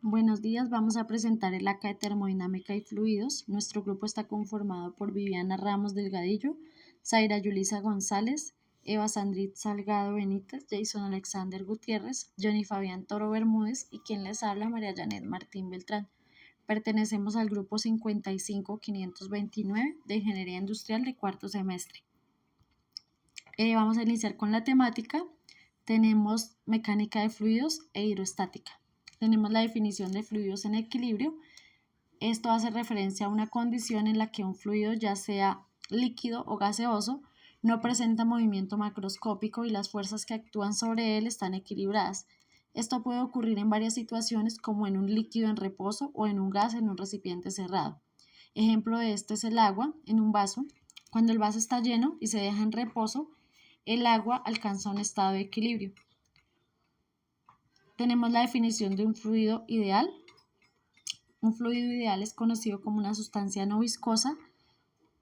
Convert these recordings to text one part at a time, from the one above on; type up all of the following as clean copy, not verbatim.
Buenos días, vamos a presentar el ACA de Termodinámica y Fluidos. Nuestro grupo está conformado por Viviana Ramos Delgadillo, Zaira Yulisa González, Eva Sandrit Salgado Benítez, Jason Alexander Gutiérrez, Johnny Fabián Toro Bermúdez y quien les habla, María Janet Martín Beltrán. Pertenecemos al grupo 55529 de Ingeniería Industrial de cuarto semestre. Vamos a iniciar con la temática. Tenemos mecánica de fluidos e hidrostática. Tenemos la definición de fluidos en equilibrio. Esto hace referencia a una condición en la que un fluido, ya sea líquido o gaseoso, no presenta movimiento macroscópico y las fuerzas que actúan sobre él están equilibradas. Esto puede ocurrir en varias situaciones, como en un líquido en reposo o en un gas en un recipiente cerrado. Ejemplo de esto es el agua en un vaso. Cuando el vaso está lleno y se deja en reposo, el agua alcanza un estado de equilibrio. Tenemos la definición de un fluido ideal. Un fluido ideal es conocido como una sustancia no viscosa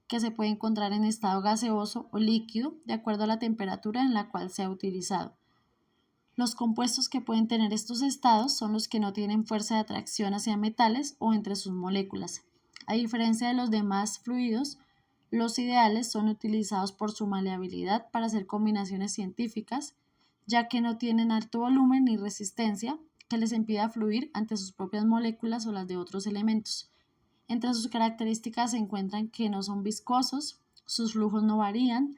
que se puede encontrar en estado gaseoso o líquido de acuerdo a la temperatura en la cual se ha utilizado. Los compuestos que pueden tener estos estados son los que no tienen fuerza de atracción hacia metales o entre sus moléculas. A diferencia de los demás fluidos, los ideales son utilizados por su maleabilidad para hacer combinaciones científicas, ya que no tienen alto volumen ni resistencia que les impida fluir ante sus propias moléculas o las de otros elementos. Entre sus características se encuentran que no son viscosos, sus flujos no varían,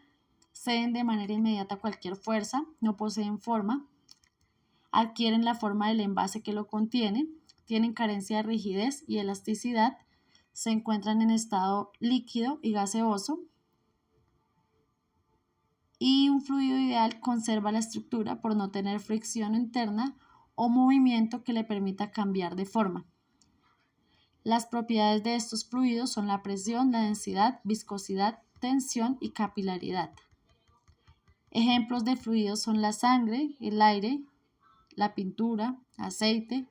ceden de manera inmediata a cualquier fuerza, no poseen forma, adquieren la forma del envase que lo contiene, tienen carencia de rigidez y elasticidad, se encuentran en estado líquido y gaseoso, y un fluido ideal conserva la estructura por no tener fricción interna o movimiento que le permita cambiar de forma. Las propiedades de estos fluidos son la presión, la densidad, viscosidad, tensión y capilaridad. Ejemplos de fluidos son la sangre, el aire, la pintura, aceite,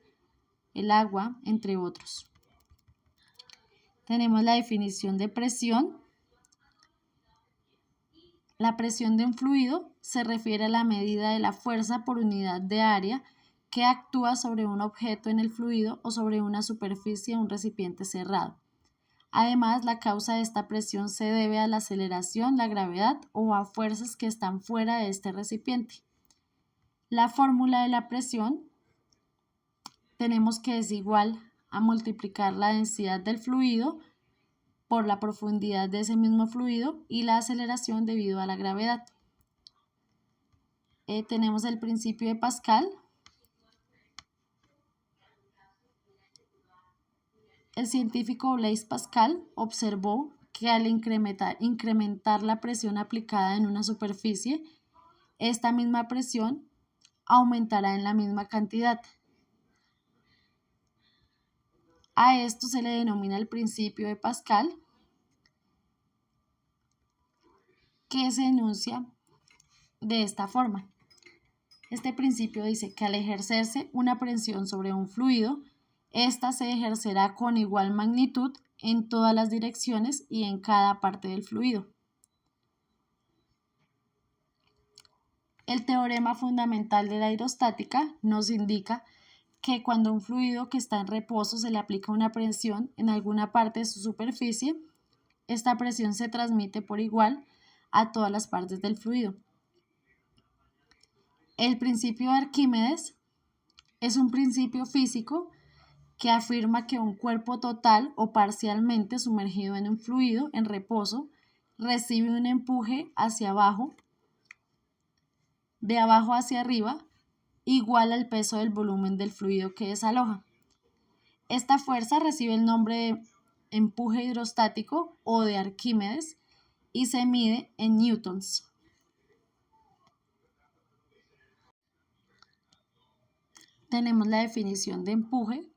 el agua, entre otros. Tenemos la definición de presión. La presión de un fluido se refiere a la medida de la fuerza por unidad de área que actúa sobre un objeto en el fluido o sobre una superficie de un recipiente cerrado. Además, la causa de esta presión se debe a la aceleración, la gravedad o a fuerzas que están fuera de este recipiente. La fórmula de la presión tenemos que es igual a multiplicar la densidad del fluido por la profundidad de ese mismo fluido y la aceleración debido a la gravedad. Tenemos el principio de Pascal. El científico Blaise Pascal observó que al incrementar la presión aplicada en una superficie, esta misma presión aumentará en la misma cantidad. A esto se le denomina el principio de Pascal, que se enuncia de esta forma. Este principio dice que al ejercerse una presión sobre un fluido, ésta se ejercerá con igual magnitud en todas las direcciones y en cada parte del fluido. El teorema fundamental de la hidrostática nos indica que cuando un fluido que está en reposo se le aplica una presión en alguna parte de su superficie, esta presión se transmite por igual a todas las partes del fluido. El principio de Arquímedes es un principio físico que afirma que un cuerpo total o parcialmente sumergido en un fluido en reposo recibe un empuje hacia abajo, de abajo hacia arriba, igual al peso del volumen del fluido que desaloja. Esta fuerza recibe el nombre de empuje hidrostático o de Arquímedes y se mide en newtons. Tenemos la definición de empuje,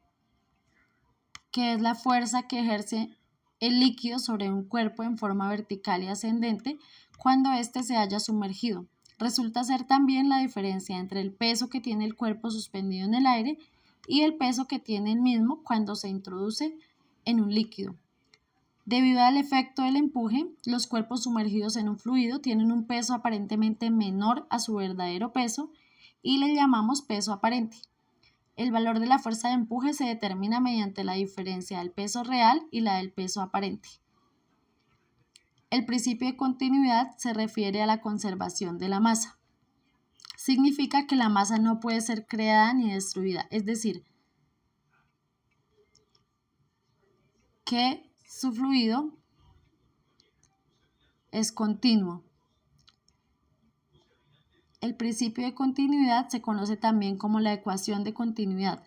que es la fuerza que ejerce el líquido sobre un cuerpo en forma vertical y ascendente cuando éste se haya sumergido. Resulta ser también la diferencia entre el peso que tiene el cuerpo suspendido en el aire y el peso que tiene el mismo cuando se introduce en un líquido. Debido al efecto del empuje, los cuerpos sumergidos en un fluido tienen un peso aparentemente menor a su verdadero peso y le llamamos peso aparente. El valor de la fuerza de empuje se determina mediante la diferencia del peso real y la del peso aparente. El principio de continuidad se refiere a la conservación de la masa. Significa que la masa no puede ser creada ni destruida, es decir, que su fluido es continuo. El principio de continuidad se conoce también como la ecuación de continuidad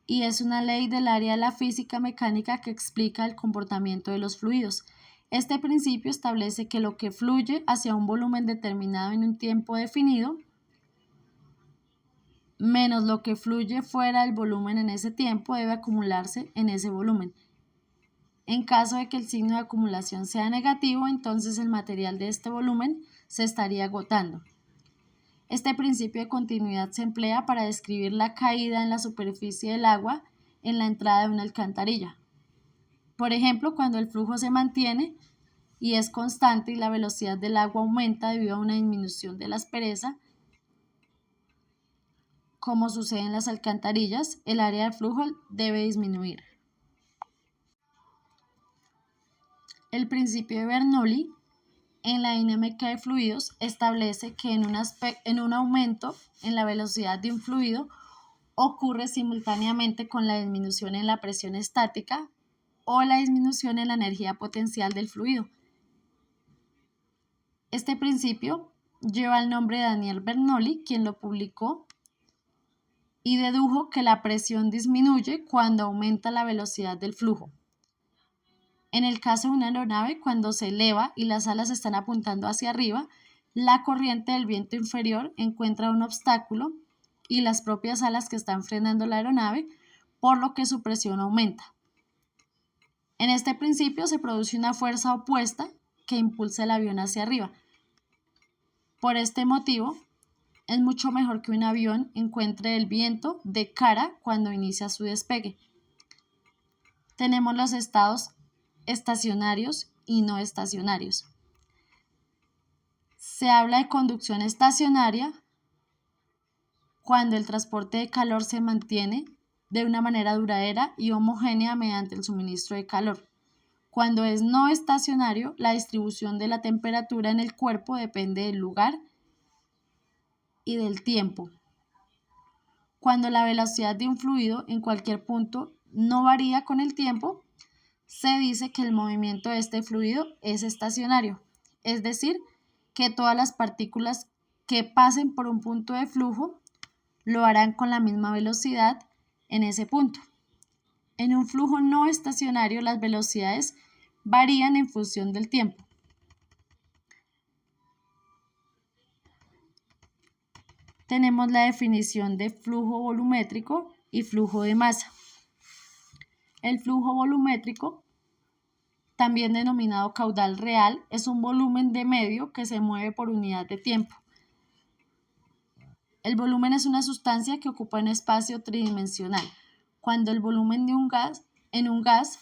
y es una ley del área de la física mecánica que explica el comportamiento de los fluidos. Este principio establece que lo que fluye hacia un volumen determinado en un tiempo definido menos lo que fluye fuera del volumen en ese tiempo debe acumularse en ese volumen. En caso de que el signo de acumulación sea negativo, entonces el material de este volumen se estaría agotando. Este principio de continuidad se emplea para describir la caída en la superficie del agua en la entrada de una alcantarilla. Por ejemplo, cuando el flujo se mantiene y es constante y la velocidad del agua aumenta debido a una disminución de la aspereza, como sucede en las alcantarillas, el área de flujo debe disminuir. El principio de Bernoulli en la dinámica de fluidos establece que en un aumento en la velocidad de un fluido ocurre simultáneamente con la disminución en la presión estática o la disminución en la energía potencial del fluido. Este principio lleva el nombre de Daniel Bernoulli, quien lo publicó y dedujo que la presión disminuye cuando aumenta la velocidad del flujo. En el caso de una aeronave, cuando se eleva y las alas están apuntando hacia arriba, la corriente del viento inferior encuentra un obstáculo y las propias alas que están frenando la aeronave, por lo que su presión aumenta. En este principio se produce una fuerza opuesta que impulsa el avión hacia arriba. Por este motivo, es mucho mejor que un avión encuentre el viento de cara cuando inicia su despegue. Tenemos los estados estacionarios y no estacionarios. Se habla de conducción estacionaria cuando el transporte de calor se mantiene de una manera duradera y homogénea mediante el suministro de calor. Cuando es no estacionario, la distribución de la temperatura en el cuerpo depende del lugar y del tiempo. Cuando la velocidad de un fluido en cualquier punto no varía con el tiempo, se dice que el movimiento de este fluido es estacionario, es decir, que todas las partículas que pasen por un punto de flujo lo harán con la misma velocidad en ese punto. En un flujo no estacionario, las velocidades varían en función del tiempo. Tenemos la definición de flujo volumétrico y flujo de masa. El flujo volumétrico, también denominado caudal real, es un volumen de medio que se mueve por unidad de tiempo. El volumen es una sustancia que ocupa un espacio tridimensional. Cuando el volumen de un gas,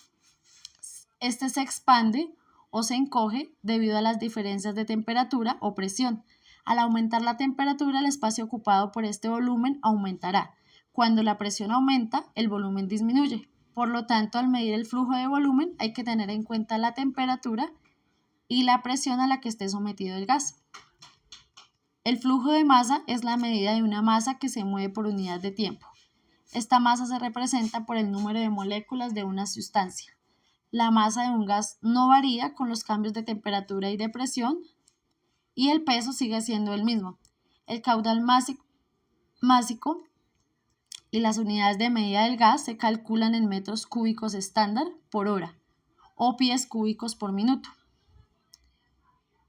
este se expande o se encoge debido a las diferencias de temperatura o presión. Al aumentar la temperatura, el espacio ocupado por este volumen aumentará. Cuando la presión aumenta, el volumen disminuye. Por lo tanto, al medir el flujo de volumen, hay que tener en cuenta la temperatura y la presión a la que esté sometido el gas. El flujo de masa es la medida de una masa que se mueve por unidad de tiempo. Esta masa se representa por el número de moléculas de una sustancia. La masa de un gas no varía con los cambios de temperatura y de presión y el peso sigue siendo el mismo. El caudal másico y las unidades de medida del gas se calculan en metros cúbicos estándar por hora o pies cúbicos por minuto.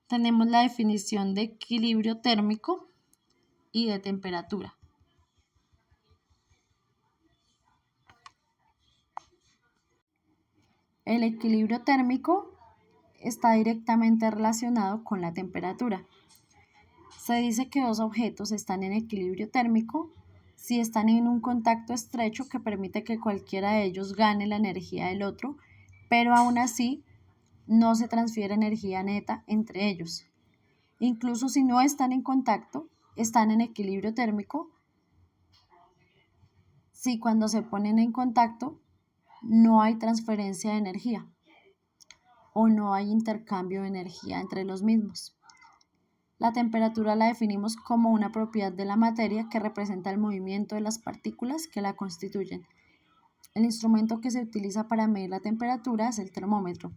Tenemos la definición de equilibrio térmico y de temperatura. El equilibrio térmico está directamente relacionado con la temperatura. Se dice que dos objetos están en equilibrio térmico si están en un contacto estrecho que permite que cualquiera de ellos gane la energía del otro, pero aún así no se transfiere energía neta entre ellos. Incluso si no están en contacto, están en equilibrio térmico si cuando se ponen en contacto no hay transferencia de energía o no hay intercambio de energía entre los mismos. La temperatura la definimos como una propiedad de la materia que representa el movimiento de las partículas que la constituyen. El instrumento que se utiliza para medir la temperatura es el termómetro.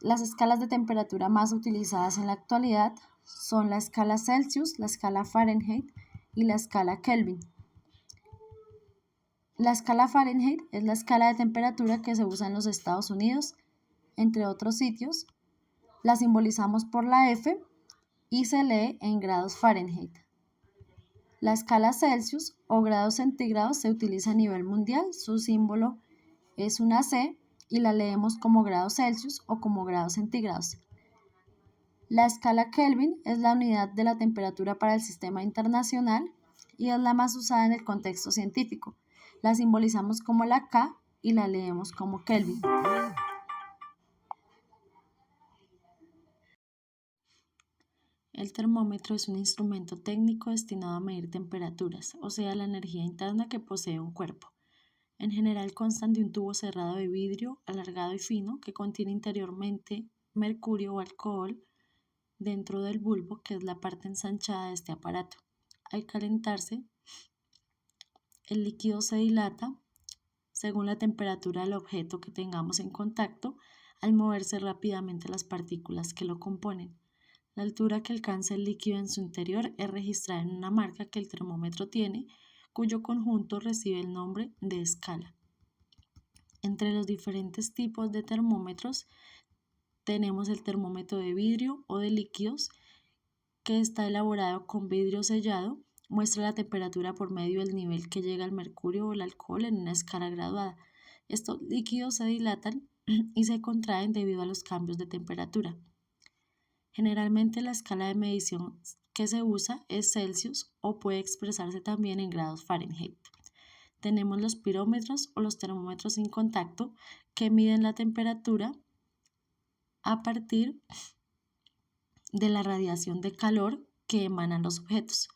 Las escalas de temperatura más utilizadas en la actualidad son la escala Celsius, la escala Fahrenheit y la escala Kelvin. La escala Fahrenheit es la escala de temperatura que se usa en los Estados Unidos, entre otros sitios. La simbolizamos por la F y se lee en grados Fahrenheit. La escala Celsius o grados centígrados se utiliza a nivel mundial. Su símbolo es una C y la leemos como grados Celsius o como grados centígrados. La escala Kelvin es la unidad de la temperatura para el sistema internacional y es la más usada en el contexto científico. La simbolizamos como la K y la leemos como Kelvin. El termómetro es un instrumento técnico destinado a medir temperaturas, o sea, la energía interna que posee un cuerpo. En general constan de un tubo cerrado de vidrio, alargado y fino, que contiene interiormente mercurio o alcohol dentro del bulbo, que es la parte ensanchada de este aparato. Al calentarse, el líquido se dilata según la temperatura del objeto que tengamos en contacto, al moverse rápidamente las partículas que lo componen. La altura que alcanza el líquido en su interior es registrada en una marca que el termómetro tiene, cuyo conjunto recibe el nombre de escala. Entre los diferentes tipos de termómetros tenemos el termómetro de vidrio o de líquidos, que está elaborado con vidrio sellado, muestra la temperatura por medio del nivel que llega el mercurio o el alcohol en una escala graduada. Estos líquidos se dilatan y se contraen debido a los cambios de temperatura. Generalmente la escala de medición que se usa es Celsius o puede expresarse también en grados Fahrenheit. Tenemos los pirómetros o los termómetros sin contacto que miden la temperatura a partir de la radiación de calor que emanan los objetos.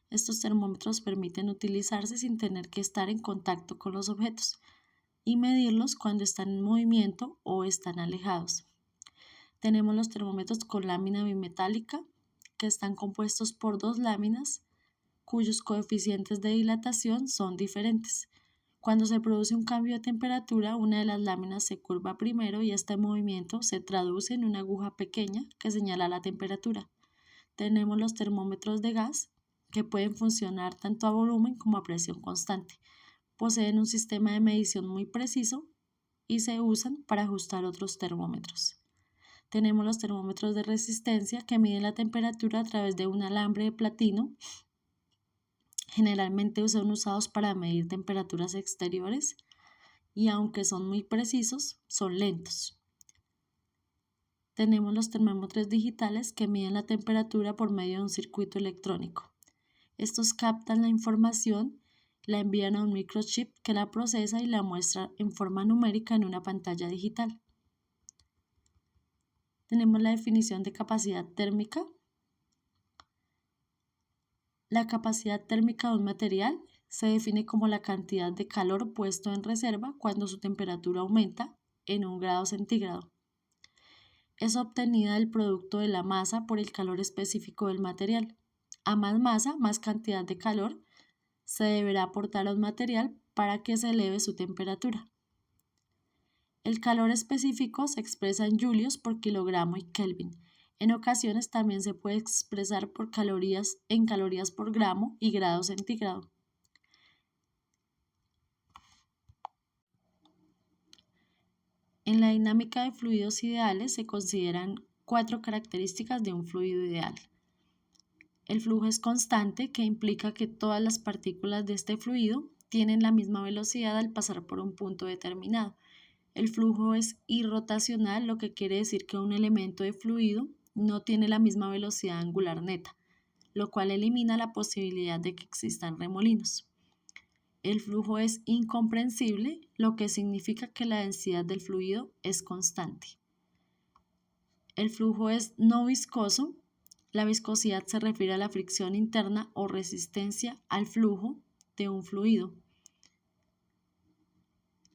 Estos termómetros permiten utilizarse sin tener que estar en contacto con los objetos y medirlos cuando están en movimiento o están alejados. Tenemos los termómetros con lámina bimetálica, que están compuestos por dos láminas cuyos coeficientes de dilatación son diferentes. Cuando se produce un cambio de temperatura, una de las láminas se curva primero y este movimiento se traduce en una aguja pequeña que señala la temperatura. Tenemos los termómetros de gas, que pueden funcionar tanto a volumen como a presión constante. Poseen un sistema de medición muy preciso y se usan para ajustar otros termómetros. Tenemos los termómetros de resistencia, que miden la temperatura a través de un alambre de platino. Generalmente son usados para medir temperaturas exteriores y aunque son muy precisos, son lentos. Tenemos los termómetros digitales, que miden la temperatura por medio de un circuito electrónico. Estos captan la información, la envían a un microchip que la procesa y la muestra en forma numérica en una pantalla digital. Tenemos la definición de capacidad térmica. La capacidad térmica de un material se define como la cantidad de calor puesto en reserva cuando su temperatura aumenta en 1 grado centígrado. Es obtenida del producto de la masa por el calor específico del material. A más masa, más cantidad de calor se deberá aportar a un material para que se eleve su temperatura. El calor específico se expresa en julios por kilogramo y Kelvin. En ocasiones también se puede expresar por calorías por gramo y grado centígrado. En la dinámica de fluidos ideales se consideran 4 características de un fluido ideal. El flujo es constante, que implica que todas las partículas de este fluido tienen la misma velocidad al pasar por un punto determinado. El flujo es irrotacional, lo que quiere decir que un elemento de fluido no tiene la misma velocidad angular neta, lo cual elimina la posibilidad de que existan remolinos. El flujo es incomprensible, lo que significa que la densidad del fluido es constante. El flujo es no viscoso. La viscosidad se refiere a la fricción interna o resistencia al flujo de un fluido.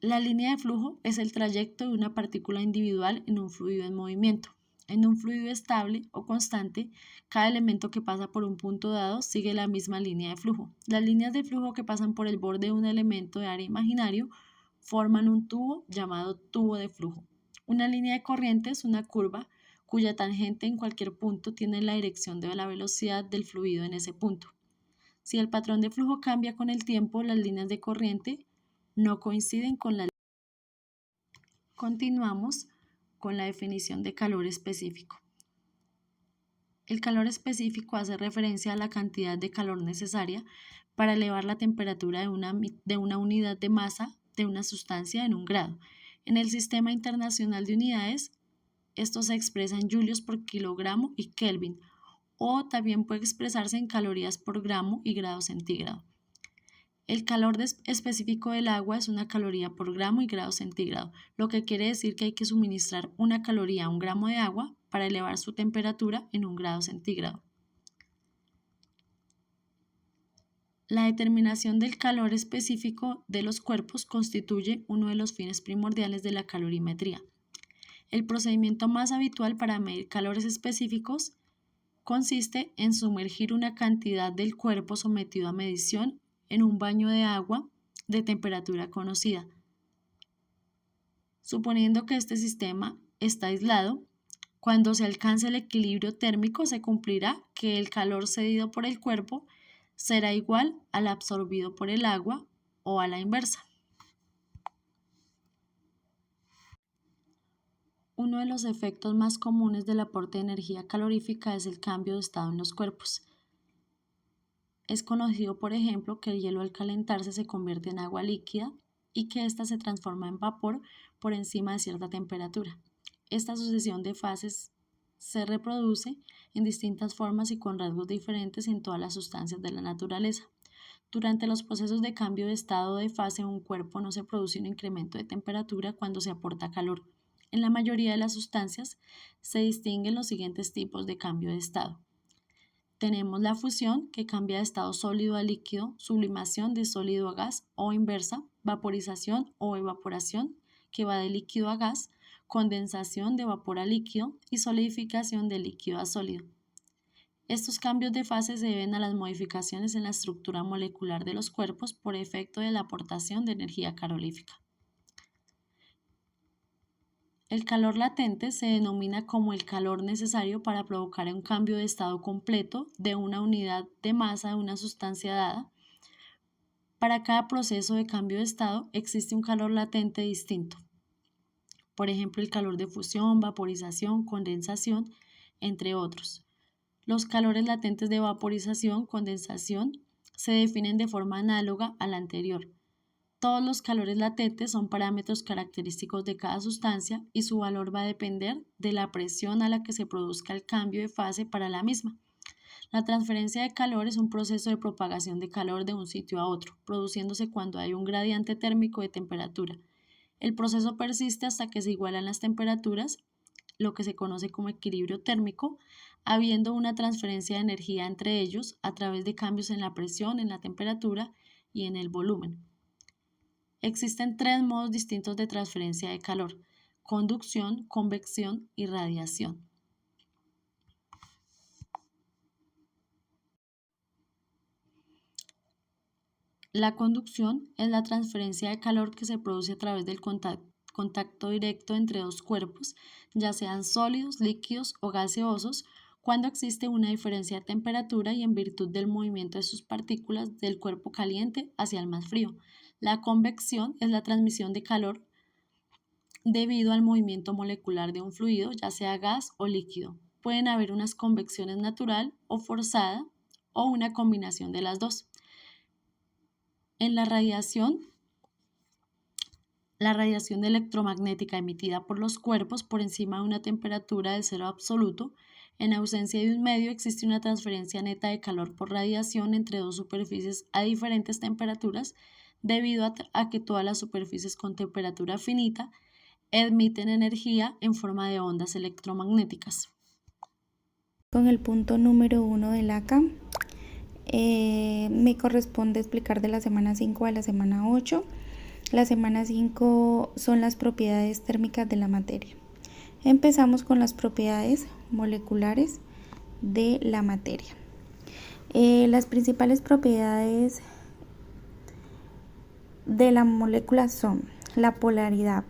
La línea de flujo es el trayecto de una partícula individual en un fluido en movimiento. En un fluido estable o constante, cada elemento que pasa por un punto dado sigue la misma línea de flujo. Las líneas de flujo que pasan por el borde de un elemento de área imaginario forman un tubo llamado tubo de flujo. Una línea de corriente es una curva cuya tangente en cualquier punto tiene la dirección de la velocidad del fluido en ese punto. Si el patrón de flujo cambia con el tiempo, las líneas de corriente no coinciden con la. Continuamos con la definición de calor específico. El calor específico hace referencia a la cantidad de calor necesaria para elevar la temperatura de una unidad de masa de una sustancia en un grado. En el Sistema Internacional de Unidades, esto se expresa en julios por kilogramo y Kelvin, o también puede expresarse en calorías por gramo y grado centígrado. El calor específico del agua es una caloría por gramo y grado centígrado, lo que quiere decir que hay que suministrar una caloría a un gramo de agua para elevar su temperatura en un grado centígrado. La determinación del calor específico de los cuerpos constituye uno de los fines primordiales de la calorimetría. El procedimiento más habitual para medir calores específicos consiste en sumergir una cantidad del cuerpo sometido a medición en un baño de agua de temperatura conocida. Suponiendo que este sistema está aislado, cuando se alcance el equilibrio térmico se cumplirá que el calor cedido por el cuerpo será igual al absorbido por el agua o a la inversa. Uno de los efectos más comunes del aporte de energía calorífica es el cambio de estado en los cuerpos. Es conocido, por ejemplo, que el hielo al calentarse se convierte en agua líquida y que ésta se transforma en vapor por encima de cierta temperatura. Esta sucesión de fases se reproduce en distintas formas y con rasgos diferentes en todas las sustancias de la naturaleza. Durante los procesos de cambio de estado de fase en un cuerpo no se produce un incremento de temperatura cuando se aporta calor. En la mayoría de las sustancias se distinguen los siguientes tipos de cambio de estado. Tenemos la fusión, que cambia de estado sólido a líquido, sublimación de sólido a gas o inversa, vaporización o evaporación, que va de líquido a gas, condensación de vapor a líquido y solidificación de líquido a sólido. Estos cambios de fase se deben a las modificaciones en la estructura molecular de los cuerpos por efecto de la aportación de energía calorífica. El calor latente se denomina como el calor necesario para provocar un cambio de estado completo de una unidad de masa de una sustancia dada. Para cada proceso de cambio de estado existe un calor latente distinto. Por ejemplo, el calor de fusión, vaporización, condensación, entre otros. Los calores latentes de vaporización, condensación, se definen de forma análoga a la anterior. Todos los calores latentes son parámetros característicos de cada sustancia y su valor va a depender de la presión a la que se produzca el cambio de fase para la misma. La transferencia de calor es un proceso de propagación de calor de un sitio a otro, produciéndose cuando hay un gradiente térmico de temperatura. El proceso persiste hasta que se igualan las temperaturas, lo que se conoce como equilibrio térmico, habiendo una transferencia de energía entre ellos a través de cambios en la presión, en la temperatura y en el volumen. Existen tres modos distintos de transferencia de calor: conducción, convección y radiación. La conducción es la transferencia de calor que se produce a través del contacto directo entre dos cuerpos, ya sean sólidos, líquidos o gaseosos, cuando existe una diferencia de temperatura y en virtud del movimiento de sus partículas del cuerpo caliente hacia el más frío. La convección es la transmisión de calor debido al movimiento molecular de un fluido, ya sea gas o líquido. Pueden haber unas convecciones natural o forzada o una combinación de las dos. En la radiación electromagnética emitida por los cuerpos por encima de una temperatura de cero absoluto, en ausencia de un medio existe una transferencia neta de calor por radiación entre dos superficies a diferentes temperaturas, debido a que todas las superficies con temperatura finita emiten energía en forma de ondas electromagnéticas. Con el punto número 1 del ACA, me corresponde explicar de la semana 5 a la semana 8 La semana 5 son las propiedades térmicas de la materia. Empezamos con las propiedades moleculares de la materia. Las principales propiedades de la molécula son la polaridad.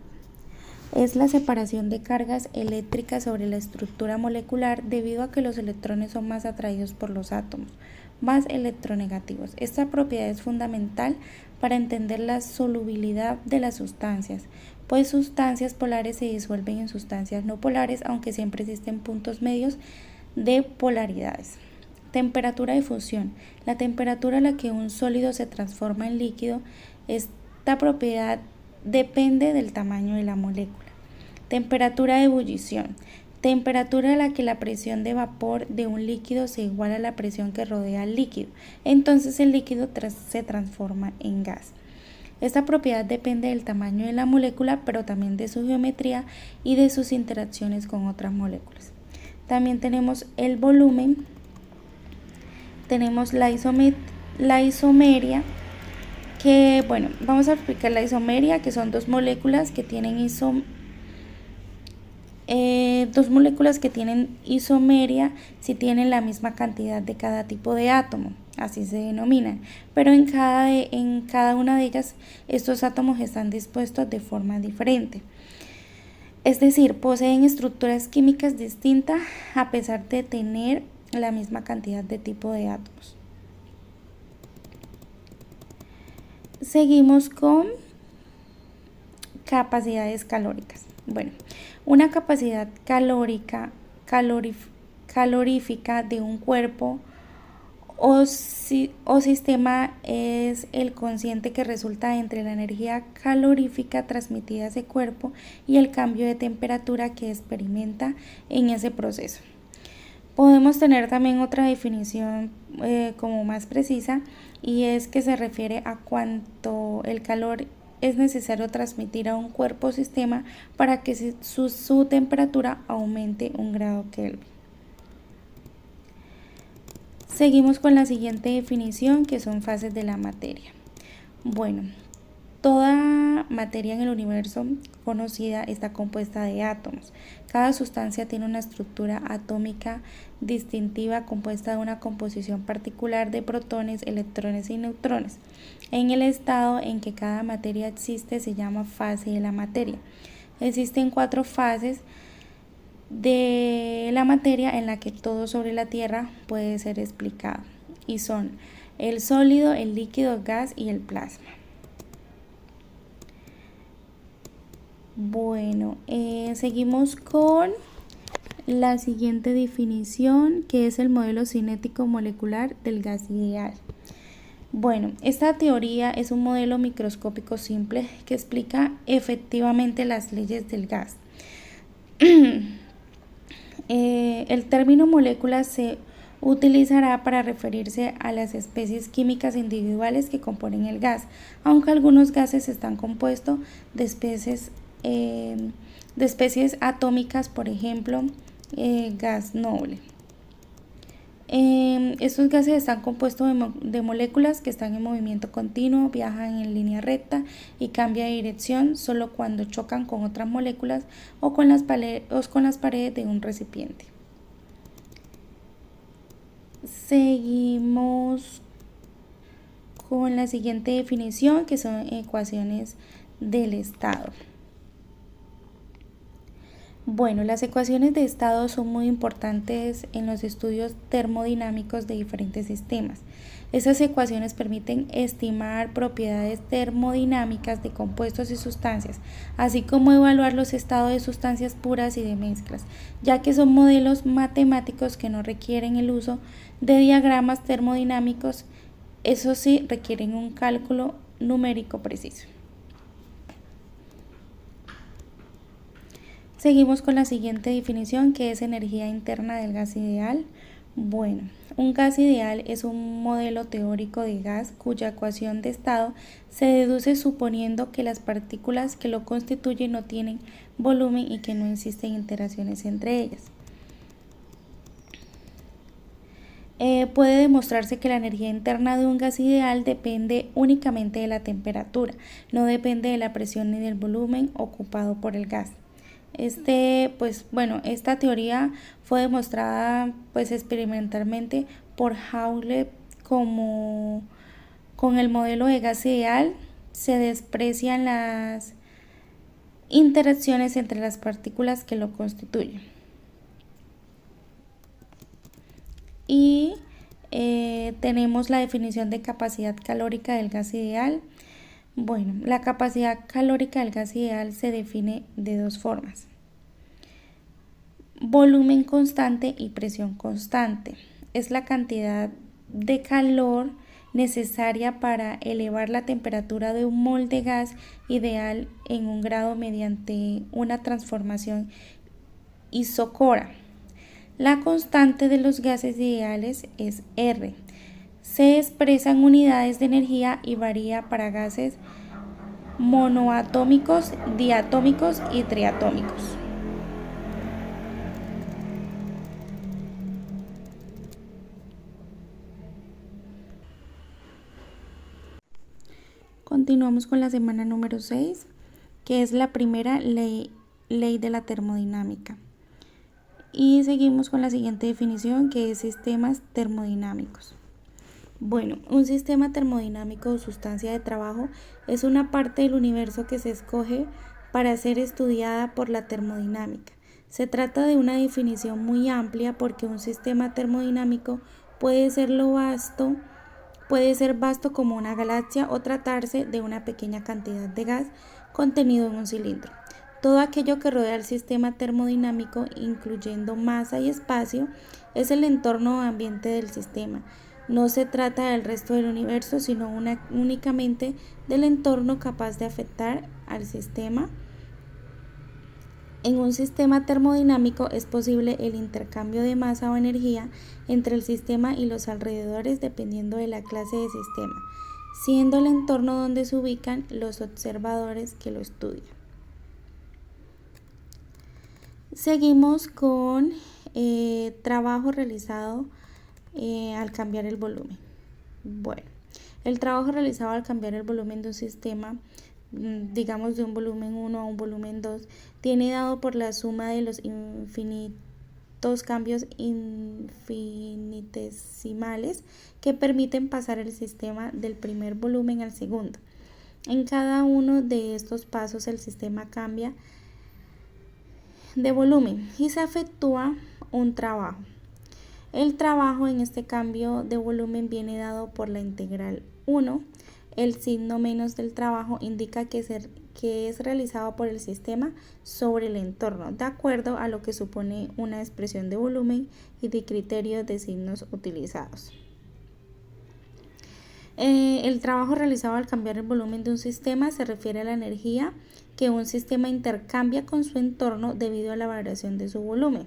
Es la separación de cargas eléctricas sobre la estructura molecular debido a que los electrones son más atraídos por los átomos, más electronegativos. Esta propiedad es fundamental para entender la solubilidad de las sustancias, pues sustancias polares se disuelven en sustancias no polares, aunque siempre existen puntos medios de polaridades. Temperatura de fusión. La temperatura a la que un sólido se transforma en líquido. Esta propiedad depende del tamaño de la molécula. Temperatura de ebullición. Temperatura a la que la presión de vapor de un líquido se iguala a la presión que rodea al líquido. Entonces el líquido se transforma en gas. Esta propiedad depende del tamaño de la molécula, pero también de su geometría y de sus interacciones con otras moléculas. También tenemos el volumen, tenemos la isomería, que vamos a explicar la isomería, que son dos moléculas que tienen isomería si tienen la misma cantidad de cada tipo de átomo, así se denominan, pero en cada una de ellas estos átomos están dispuestos de forma diferente. Es decir, poseen estructuras químicas distintas a pesar de tener la misma cantidad de tipo de átomos. Seguimos con capacidades calóricas. Una capacidad calorífica de un cuerpo o sistema es el cociente que resulta entre la energía calorífica transmitida a ese cuerpo y el cambio de temperatura que experimenta en ese proceso. Podemos tener también otra definición como más precisa, y es que se refiere a cuánto el calor es necesario transmitir a un cuerpo o sistema para que su temperatura aumente 1 grado Kelvin. Seguimos con la siguiente definición, que son fases de la materia. Toda materia en el universo conocida está compuesta de átomos. Cada sustancia tiene una estructura atómica distintiva compuesta de una composición particular de protones, electrones y neutrones. En el estado en que cada materia existe se llama fase de la materia. Existen 4 fases de la materia en la que todo sobre la Tierra puede ser explicado, y son el sólido, el líquido, el gas y el plasma. Seguimos con la siguiente definición, que es el modelo cinético molecular del gas ideal. Esta teoría es un modelo microscópico simple que explica efectivamente las leyes del gas. El término molécula se utilizará para referirse a las especies químicas individuales que componen el gas, aunque algunos gases están compuestos de especies atómicas, por ejemplo, gas noble. Estos gases están compuestos de moléculas que están en movimiento continuo, viajan en línea recta y cambian de dirección solo cuando chocan con otras moléculas o con las paredes de un recipiente. Seguimos con la siguiente definición, que son ecuaciones del estado. Las ecuaciones de estado son muy importantes en los estudios termodinámicos de diferentes sistemas. Esas ecuaciones permiten estimar propiedades termodinámicas de compuestos y sustancias, así como evaluar los estados de sustancias puras y de mezclas, ya que son modelos matemáticos que no requieren el uso de diagramas termodinámicos, eso sí, requieren un cálculo numérico preciso. Seguimos con la siguiente definición, que es energía interna del gas ideal. Un gas ideal es un modelo teórico de gas cuya ecuación de estado se deduce suponiendo que las partículas que lo constituyen no tienen volumen y que no existen interacciones entre ellas. puede demostrarse que la energía interna de un gas ideal depende únicamente de la temperatura, no depende de la presión ni del volumen ocupado por el gas. Esta teoría fue demostrada experimentalmente por Hawley como con el modelo de gas ideal se desprecian las interacciones entre las partículas que lo constituyen. Y tenemos la definición de capacidad calórica del gas ideal. Bueno, la capacidad calórica del gas ideal se define de dos formas: volumen constante y presión constante. Es la cantidad de calor necesaria para elevar la temperatura de un mol de gas ideal en un grado mediante una transformación isócora. La constante de los gases ideales es R. Se expresa en unidades de energía y varía para gases monoatómicos, diatómicos y triatómicos. Continuamos con la semana número 6, que es la primera ley de la termodinámica. Y seguimos con la siguiente definición, que es sistemas termodinámicos. Bueno, un sistema termodinámico o sustancia de trabajo es una parte del universo que se escoge para ser estudiada por la termodinámica. Se trata de una definición muy amplia porque un sistema termodinámico puede ser vasto como una galaxia o tratarse de una pequeña cantidad de gas contenido en un cilindro. Todo aquello que rodea el sistema termodinámico, incluyendo masa y espacio, es el entorno ambiente del sistema. No se trata del resto del universo, sino únicamente del entorno capaz de afectar al sistema. En un sistema termodinámico es posible el intercambio de masa o energía entre el sistema y los alrededores dependiendo de la clase de sistema, siendo el entorno donde se ubican los observadores que lo estudian. Seguimos con trabajo realizado al cambiar el volumen. Bueno, el trabajo realizado al cambiar el volumen de un sistema, digamos de un volumen 1 a un volumen 2, tiene dado por la suma de los infinitos cambios infinitesimales que permiten pasar el sistema del primer volumen al segundo. En cada uno de estos pasos el sistema cambia de volumen y se efectúa un trabajo. El trabajo en este cambio de volumen viene dado por la integral 1. El signo menos del trabajo indica que es realizado por el sistema sobre el entorno, de acuerdo a lo que supone una expresión de volumen y de criterios de signos utilizados. El trabajo realizado al cambiar el volumen de un sistema se refiere a la energía que un sistema intercambia con su entorno debido a la variación de su volumen.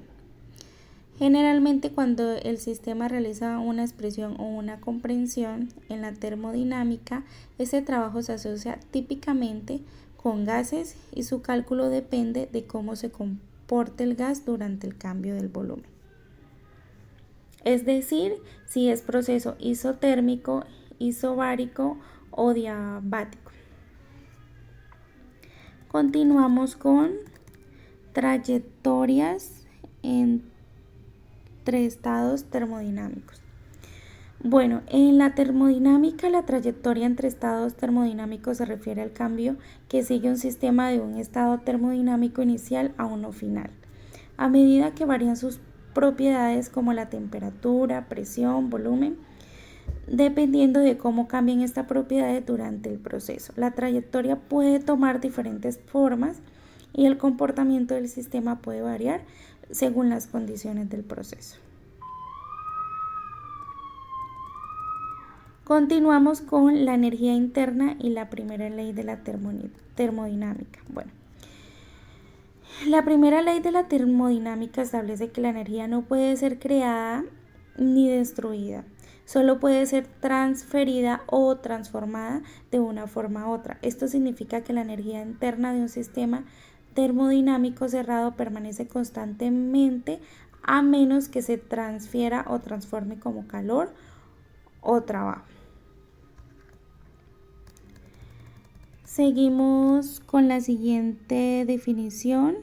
Generalmente, cuando el sistema realiza una expresión o una comprensión en la termodinámica, ese trabajo se asocia típicamente con gases y su cálculo depende de cómo se comporte el gas durante el cambio del volumen. Es decir, si es proceso isotérmico, isobárico o diabático. Continuamos con trayectorias entre estados termodinámicos. Bueno, en la termodinámica, la trayectoria entre estados termodinámicos se refiere al cambio que sigue un sistema de un estado termodinámico inicial a uno final, a medida que varían sus propiedades como la temperatura, presión, volumen, dependiendo de cómo cambien estas propiedades durante el proceso. La trayectoria puede tomar diferentes formas y el comportamiento del sistema puede variar según las condiciones del proceso. Continuamos con la energía interna y la primera ley de la termodinámica. Bueno, la primera ley de la termodinámica establece que la energía no puede ser creada ni destruida, solo puede ser transferida o transformada de una forma a otra. Esto significa que la energía interna de un sistema termodinámico cerrado permanece constantemente a menos que se transfiera o transforme como calor o trabajo. Seguimos con la siguiente definición,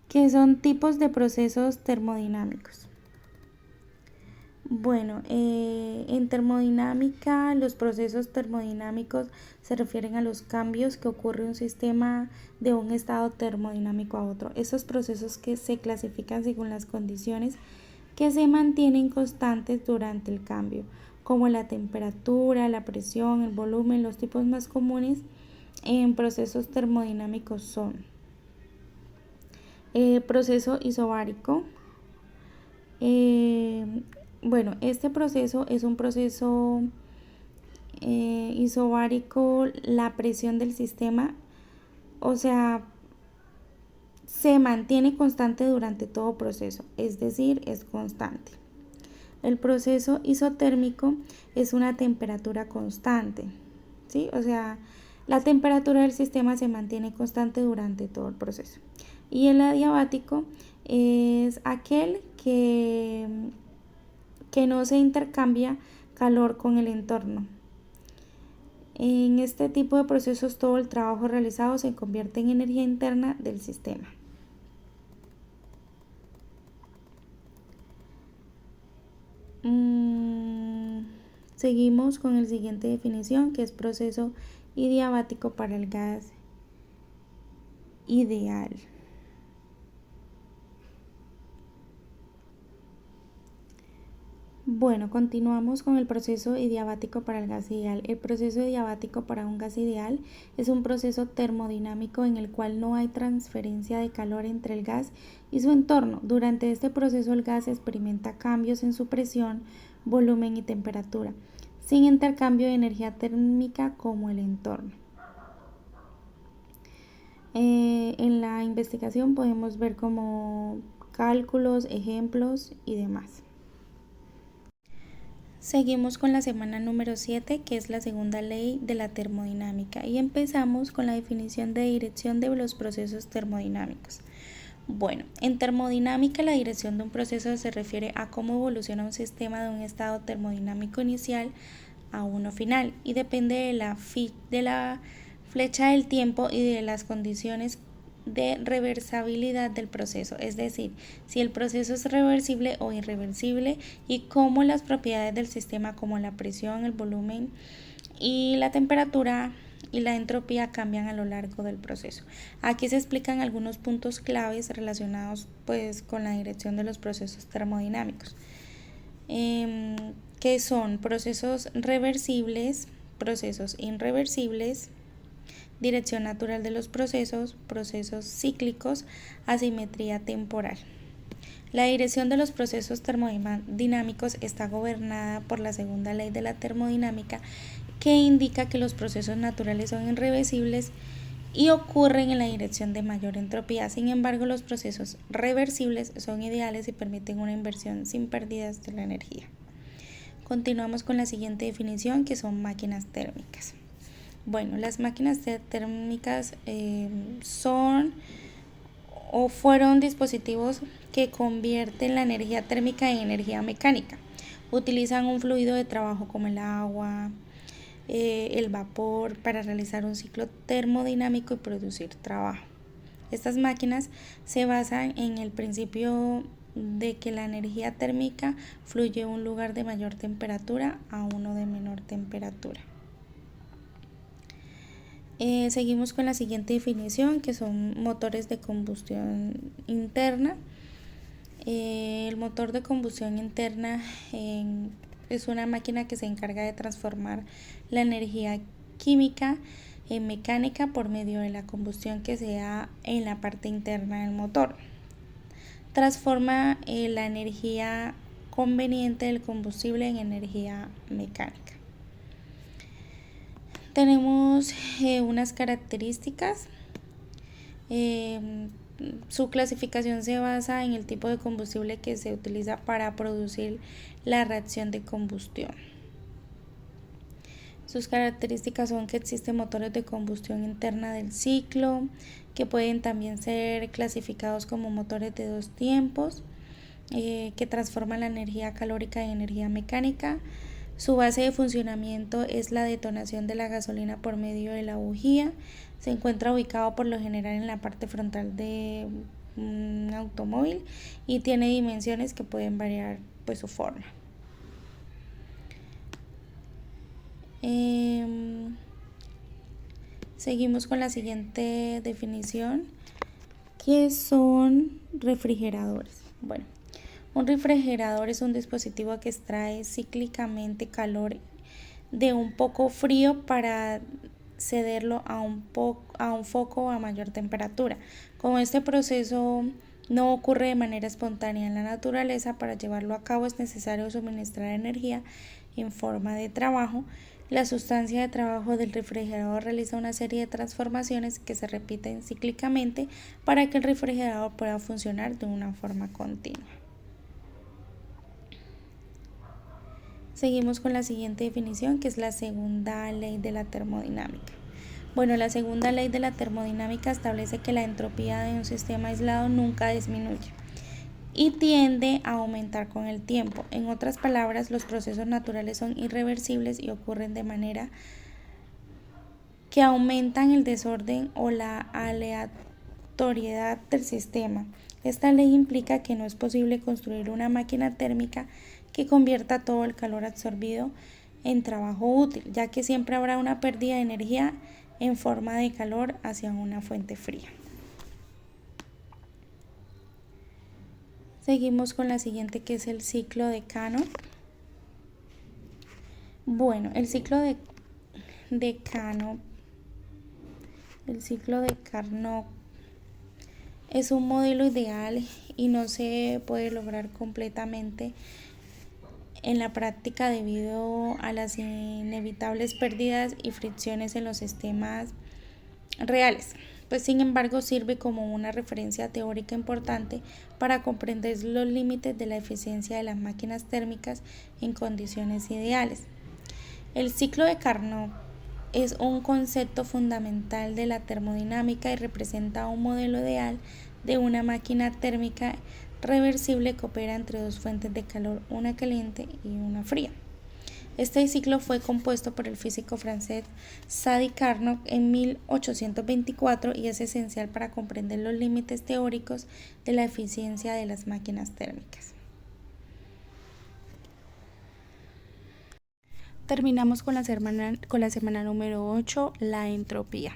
que son tipos de procesos termodinámicos. Bueno, en termodinámica, los procesos termodinámicos se refieren a los cambios que ocurre en un sistema de un estado termodinámico a otro. Esos procesos que se clasifican según las condiciones que se mantienen constantes durante el cambio, como la temperatura, la presión, el volumen. Los tipos más comunes en procesos termodinámicos son proceso isobárico. Bueno, este proceso es un proceso isobárico. La presión del sistema, o sea, se mantiene constante durante todo proceso, es decir, es constante. El proceso isotérmico es una temperatura constante, ¿sí? O sea, la temperatura del sistema se mantiene constante durante todo el proceso. Y el adiabático es aquel que no se intercambia calor con el entorno. En este tipo de procesos todo el trabajo realizado se convierte en energía interna del sistema. Seguimos con la siguiente definición, que es proceso adiabático para el gas ideal. Bueno, continuamos con el proceso adiabático para el gas ideal. El proceso adiabático para un gas ideal es un proceso termodinámico en el cual no hay transferencia de calor entre el gas y su entorno. Durante este proceso el gas experimenta cambios en su presión, volumen y temperatura, sin intercambio de energía térmica como el entorno. En la investigación podemos ver como cálculos, ejemplos y demás. Seguimos con la semana número 7, que es la segunda ley de la termodinámica, y empezamos con la definición de dirección de los procesos termodinámicos. Bueno, en termodinámica la dirección de un proceso se refiere a cómo evoluciona un sistema de un estado termodinámico inicial a uno final y depende de la flecha del tiempo y de las condiciones de reversibilidad del proceso, es decir, si el proceso es reversible o irreversible y cómo las propiedades del sistema como la presión, el volumen y la temperatura y la entropía cambian a lo largo del proceso. Aquí se explican algunos puntos claves relacionados pues con la dirección de los procesos termodinámicos, que son procesos reversibles, procesos irreversibles, dirección natural de los procesos, procesos cíclicos, asimetría temporal. La dirección de los procesos termodinámicos está gobernada por la segunda ley de la termodinámica, que indica que los procesos naturales son irreversibles y ocurren en la dirección de mayor entropía. Sin embargo, los procesos reversibles son ideales y permiten una inversión sin pérdidas de la energía. Continuamos con la siguiente definición, que son máquinas térmicas. Bueno, las máquinas térmicas son o fueron dispositivos que convierten la energía térmica en energía mecánica. Utilizan un fluido de trabajo como el agua, el vapor para realizar un ciclo termodinámico y producir trabajo. Estas máquinas se basan en el principio de que la energía térmica fluye de un lugar de mayor temperatura a uno de menor temperatura. Seguimos con la siguiente definición, que son motores de combustión interna. El motor de combustión interna es una máquina que se encarga de transformar la energía química en mecánica por medio de la combustión que se da en la parte interna del motor. Transforma la energía conveniente del combustible en energía mecánica. Tenemos unas características. Su clasificación se basa en el tipo de combustible que se utiliza para producir la reacción de combustión. Sus características son que existen motores de combustión interna del ciclo, que pueden también ser clasificados como motores de dos tiempos, que transforman la energía calórica en energía mecánica. Su base de funcionamiento es la detonación de la gasolina por medio de la bujía. Se encuentra ubicado por lo general en la parte frontal de un automóvil y tiene dimensiones que pueden variar pues su forma. Seguimos con la siguiente definición, que son refrigeradores. Bueno, un refrigerador es un dispositivo que extrae cíclicamente calor de un poco frío para cederlo a un foco a mayor temperatura. Como este proceso no ocurre de manera espontánea en la naturaleza, para llevarlo a cabo es necesario suministrar energía en forma de trabajo. La sustancia de trabajo del refrigerador realiza una serie de transformaciones que se repiten cíclicamente para que el refrigerador pueda funcionar de una forma continua. Seguimos con la siguiente definición, que es la segunda ley de la termodinámica. Bueno, la segunda ley de la termodinámica establece que la entropía de un sistema aislado nunca disminuye y tiende a aumentar con el tiempo. En otras palabras, los procesos naturales son irreversibles y ocurren de manera que aumentan el desorden o la aleatoriedad del sistema. Esta ley implica que no es posible construir una máquina térmica que convierta todo el calor absorbido en trabajo útil, ya que siempre habrá una pérdida de energía en forma de calor hacia una fuente fría. Seguimos con la siguiente, que es el ciclo de Carnot. Bueno, el ciclo de Carnot es un modelo ideal y no se puede lograr completamente en la práctica debido a las inevitables pérdidas y fricciones en los sistemas reales. Pues sin embargo sirve como una referencia teórica importante para comprender los límites de la eficiencia de las máquinas térmicas en condiciones ideales. El ciclo de Carnot es un concepto fundamental de la termodinámica y representa un modelo ideal de una máquina térmica reversible que opera entre dos fuentes de calor, una caliente y una fría. Este ciclo fue compuesto por el físico francés Sadi Carnot en 1824 y es esencial para comprender los límites teóricos de la eficiencia de las máquinas térmicas. Terminamos con la semana número 8, la entropía.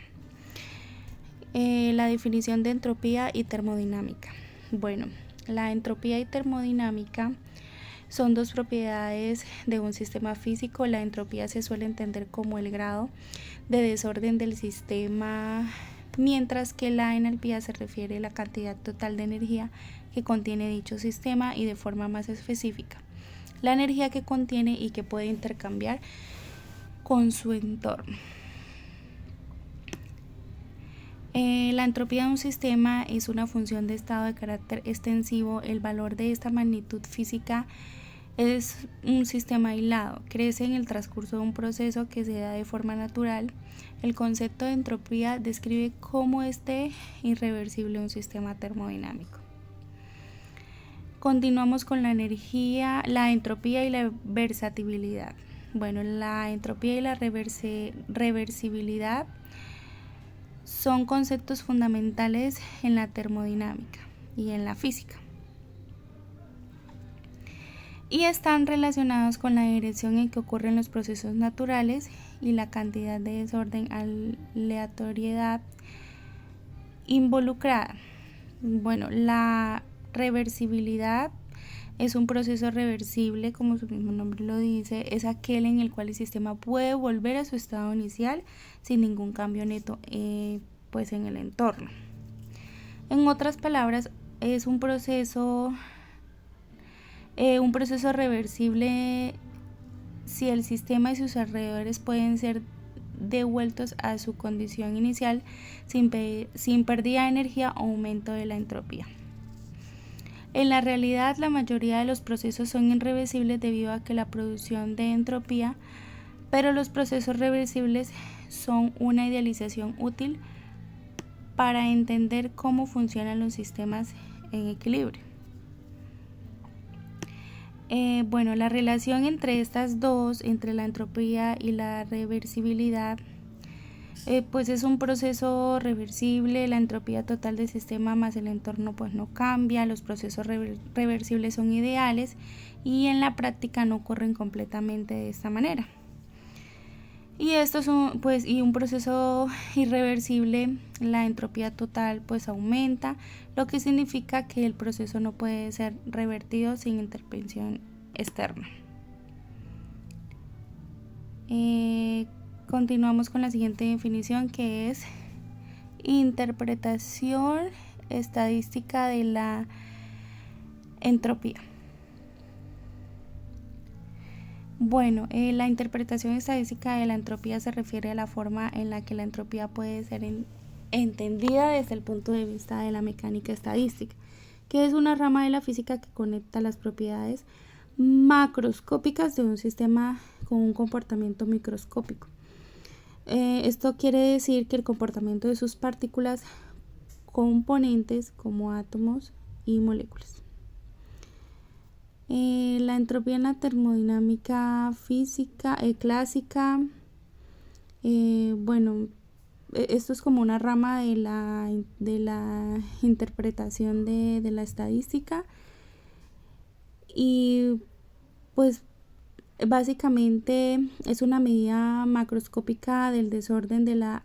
La definición de entropía y termodinámica. Bueno, la entropía y termodinámica son dos propiedades de un sistema físico. La entropía se suele entender como el grado de desorden del sistema, mientras que la entalpía se refiere a la cantidad total de energía que contiene dicho sistema y de forma más específica, la energía que contiene y que puede intercambiar con su entorno. La entropía de un sistema es una función de estado de carácter extensivo. El valor de esta magnitud física es un sistema aislado, crece en el transcurso de un proceso que se da de forma natural. El concepto de entropía describe cómo es irreversible un sistema termodinámico. Continuamos con la entropía y la versatilidad. Bueno, la entropía y la reversibilidad son conceptos fundamentales en la termodinámica y en la física, y están relacionados con la dirección en que ocurren los procesos naturales y la cantidad de desorden, aleatoriedad involucrada. Bueno, la reversibilidad es un proceso reversible, como su mismo nombre lo dice, es aquel en el cual el sistema puede volver a su estado inicial sin ningún cambio neto pues en el entorno. En otras palabras, es un proceso reversible si el sistema y sus alrededores pueden ser devueltos a su condición inicial sin pérdida de energía o aumento de la entropía. En la realidad, la mayoría de los procesos son irreversibles debido a que la producción de entropía pero los procesos reversibles son una idealización útil para entender cómo funcionan los sistemas en equilibrio. Bueno, la relación entre estas dos, entre la entropía y la reversibilidad, pues es un proceso reversible. La entropía total del sistema más el entorno pues no cambia, los procesos reversibles son ideales y en la práctica no ocurren completamente de esta manera. Y esto es un proceso irreversible, la entropía total pues aumenta, lo que significa que el proceso no puede ser revertido sin intervención externa. Continuamos con la siguiente definición, que es interpretación estadística de la entropía. Bueno, la interpretación estadística de la entropía se refiere a la forma en la que la entropía puede ser entendida desde el punto de vista de la mecánica estadística, que es una rama de la física que conecta las propiedades macroscópicas de un sistema con un comportamiento microscópico. Esto quiere decir que el comportamiento de sus partículas componentes como átomos y moléculas. La entropía en la termodinámica física clásica, esto es como una rama de la interpretación de la estadística y pues básicamente es una medida macroscópica del desorden de la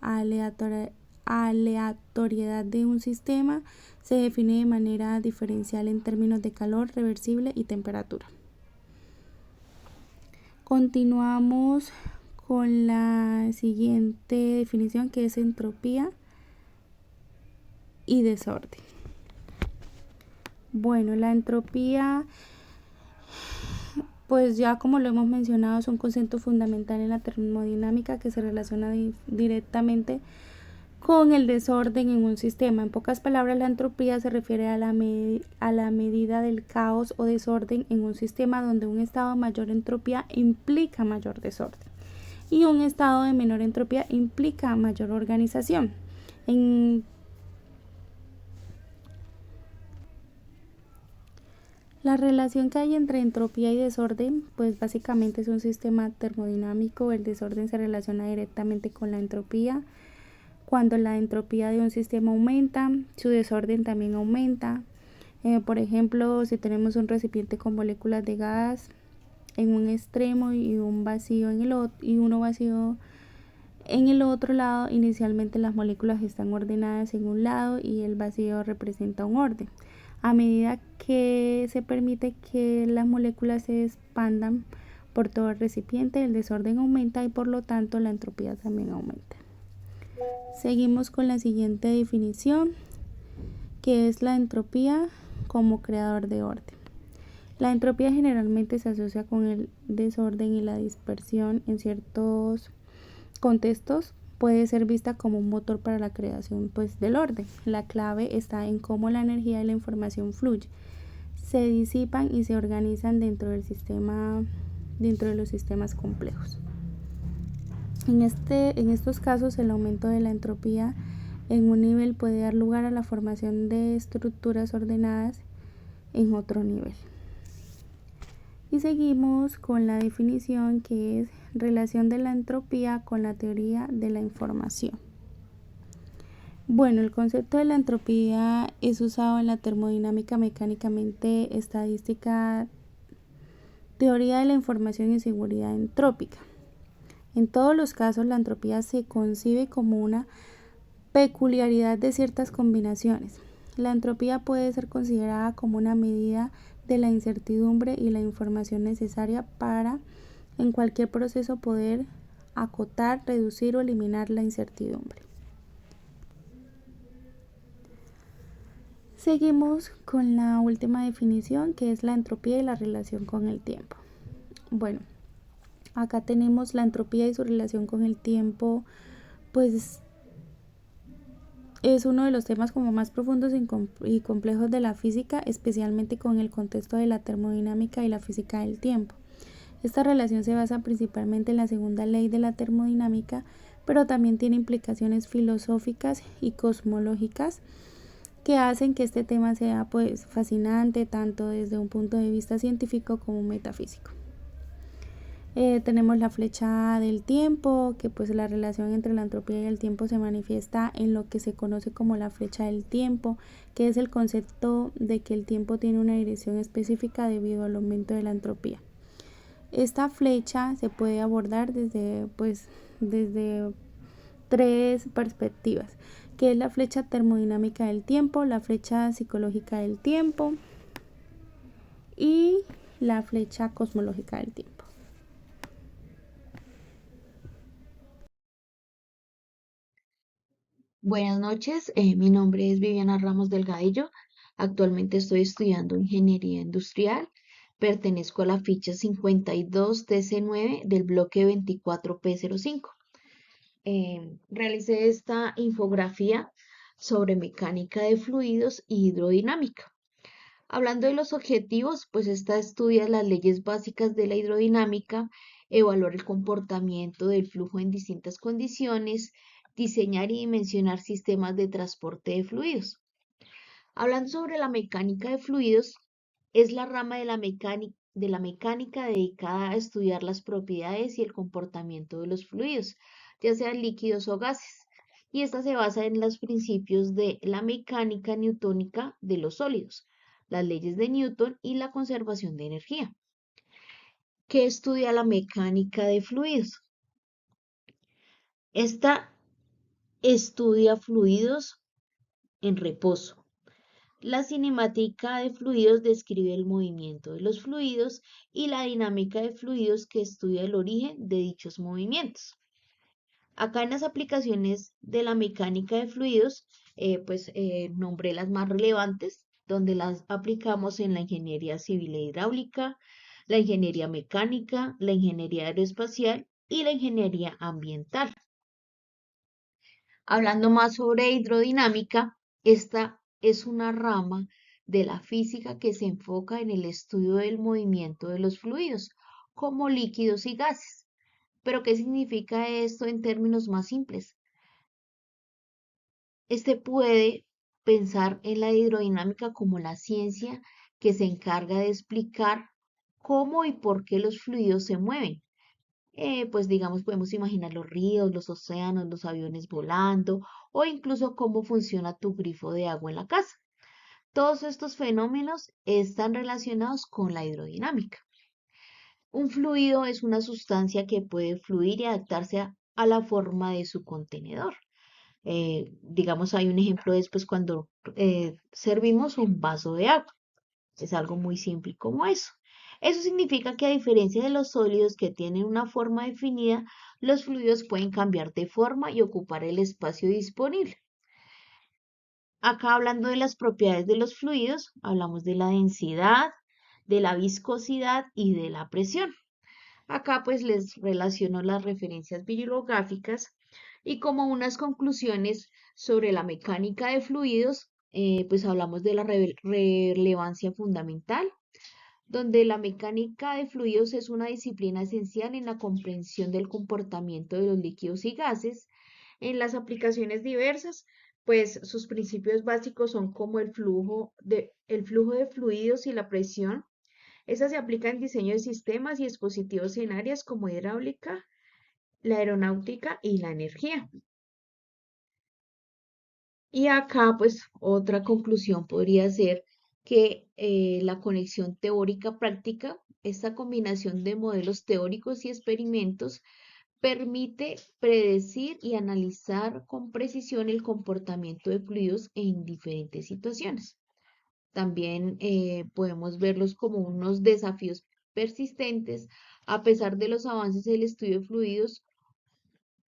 aleatoriedad de un sistema. Se define de manera diferencial en términos de calor, reversible y temperatura. Continuamos con la siguiente definición, que es entropía y desorden. Bueno, la entropía, pues ya como lo hemos mencionado, es un concepto fundamental en la termodinámica que se relaciona directamente con el desorden en un sistema. En pocas palabras, la entropía se refiere a la medida del caos o desorden en un sistema donde un estado de mayor entropía implica mayor desorden y un estado de menor entropía implica mayor organización. La relación que hay entre entropía y desorden, pues básicamente es un sistema termodinámico. El desorden se relaciona directamente con la entropía. Cuando la entropía de un sistema aumenta, su desorden también aumenta. Por ejemplo, si tenemos un recipiente con moléculas de gas en un extremo y un vacío en el otro, y uno vacío en el otro lado, inicialmente las moléculas están ordenadas en un lado y el vacío representa un orden. A medida que se permite que las moléculas se expandan por todo el recipiente, el desorden aumenta y por lo tanto la entropía también aumenta. Seguimos con la siguiente definición, que es la entropía como creador de orden. La entropía generalmente se asocia con el desorden y la dispersión. En ciertos contextos puede ser vista como un motor para la creación del orden. La clave está en cómo la energía y la información fluye, se disipan y se organizan dentro de los sistemas complejos. En estos casos, el aumento de la entropía en un nivel puede dar lugar a la formación de estructuras ordenadas en otro nivel. Y seguimos con la definición, que es relación de la entropía con la teoría de la información. Bueno, el concepto de la entropía es usado en la termodinámica mecánicamente estadística, teoría de la información y seguridad entrópica. En todos los casos, la entropía se concibe como una peculiaridad de ciertas combinaciones. La entropía puede ser considerada como una medida de la incertidumbre y la información necesaria para, en cualquier proceso, poder acotar, reducir o eliminar la incertidumbre. Seguimos con la última definición, que es la entropía y la relación con el tiempo. Bueno, acá tenemos la entropía y su relación con el tiempo, pues es uno de los temas como más profundos y complejos de la física, especialmente con el contexto de la termodinámica y la física del tiempo. Esta relación se basa principalmente en la segunda ley de la termodinámica, pero también tiene implicaciones filosóficas y cosmológicas que hacen que este tema sea pues fascinante tanto desde un punto de vista científico como metafísico. Tenemos la flecha del tiempo, que pues la relación entre la entropía y el tiempo se manifiesta en lo que se conoce como la flecha del tiempo, que es el concepto de que el tiempo tiene una dirección específica debido al aumento de la entropía. Esta flecha se puede abordar desde tres perspectivas, que es la flecha termodinámica del tiempo, la flecha psicológica del tiempo y la flecha cosmológica del tiempo. Buenas noches, mi nombre es Viviana Ramos Delgadillo. Actualmente estoy estudiando ingeniería industrial. Pertenezco a la ficha 52 TC9 del bloque 24P05. Realicé esta infografía sobre mecánica de fluidos y hidrodinámica. Hablando de los objetivos, pues esta estudia las leyes básicas de la hidrodinámica, evaluar el comportamiento del flujo en distintas condiciones, diseñar y dimensionar sistemas de transporte de fluidos. Hablando sobre la mecánica de fluidos, es la rama de la mecánica dedicada a estudiar las propiedades y el comportamiento de los fluidos, ya sean líquidos o gases. Y esta se basa en los principios de la mecánica newtónica de los sólidos, las leyes de Newton y la conservación de energía. ¿Qué estudia la mecánica de fluidos? Esta estudia fluidos en reposo. La cinemática de fluidos describe el movimiento de los fluidos y la dinámica de fluidos que estudia el origen de dichos movimientos. Acá en las aplicaciones de la mecánica de fluidos, nombré las más relevantes, donde las aplicamos en la ingeniería civil e hidráulica, la ingeniería mecánica, la ingeniería aeroespacial y la ingeniería ambiental. Hablando más sobre hidrodinámica, esta es una rama de la física que se enfoca en el estudio del movimiento de los fluidos, como líquidos y gases. Pero, ¿qué significa esto en términos más simples? Este puede pensar en la hidrodinámica como la ciencia que se encarga de explicar cómo y por qué los fluidos se mueven. Pues digamos, podemos imaginar los ríos, los océanos, los aviones volando o incluso cómo funciona tu grifo de agua en la casa. Todos estos fenómenos están relacionados con la hidrodinámica. Un fluido es una sustancia que puede fluir y adaptarse a la forma de su contenedor. Digamos, hay un ejemplo después cuando servimos un vaso de agua. Es algo muy simple como eso. Eso significa que a diferencia de los sólidos que tienen una forma definida, los fluidos pueden cambiar de forma y ocupar el espacio disponible. Acá hablando de las propiedades de los fluidos, hablamos de la densidad, de la viscosidad y de la presión. Acá pues les relaciono las referencias bibliográficas y como unas conclusiones sobre la mecánica de fluidos, pues hablamos de la relevancia fundamental, donde la mecánica de fluidos es una disciplina esencial en la comprensión del comportamiento de los líquidos y gases. En las aplicaciones diversas, pues sus principios básicos son como el flujo de fluidos y la presión. Esta se aplica en diseño de sistemas y dispositivos en áreas como hidráulica, la aeronáutica y la energía. Y acá, pues, otra conclusión podría ser que la conexión teórica-práctica, esta combinación de modelos teóricos y experimentos, permite predecir y analizar con precisión el comportamiento de fluidos en diferentes situaciones. También podemos verlos como unos desafíos persistentes. A pesar de los avances, el estudio de fluidos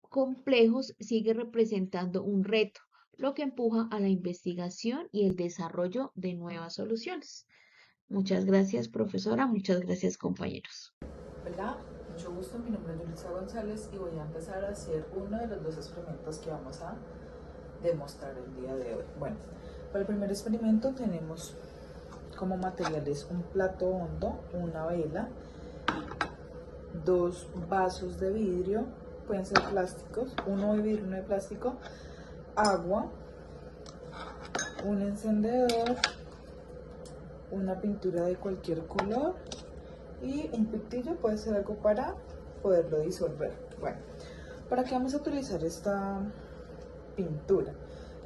complejos sigue representando un reto, lo que empuja a la investigación y el desarrollo de nuevas soluciones. Muchas gracias, profesora. Muchas gracias, compañeros. Hola, mucho gusto. Mi nombre es Yulisa González y voy a empezar a hacer uno de los dos experimentos que vamos a demostrar el día de hoy. Bueno, para el primer experimento tenemos como materiales un plato hondo, una vela 2 vasos de vidrio, pueden ser plásticos, uno de vidrio, uno de plástico, agua, un encendedor, una pintura de cualquier color y un pitillo, puede ser algo para poderlo disolver. Bueno, ¿para qué vamos a utilizar esta pintura?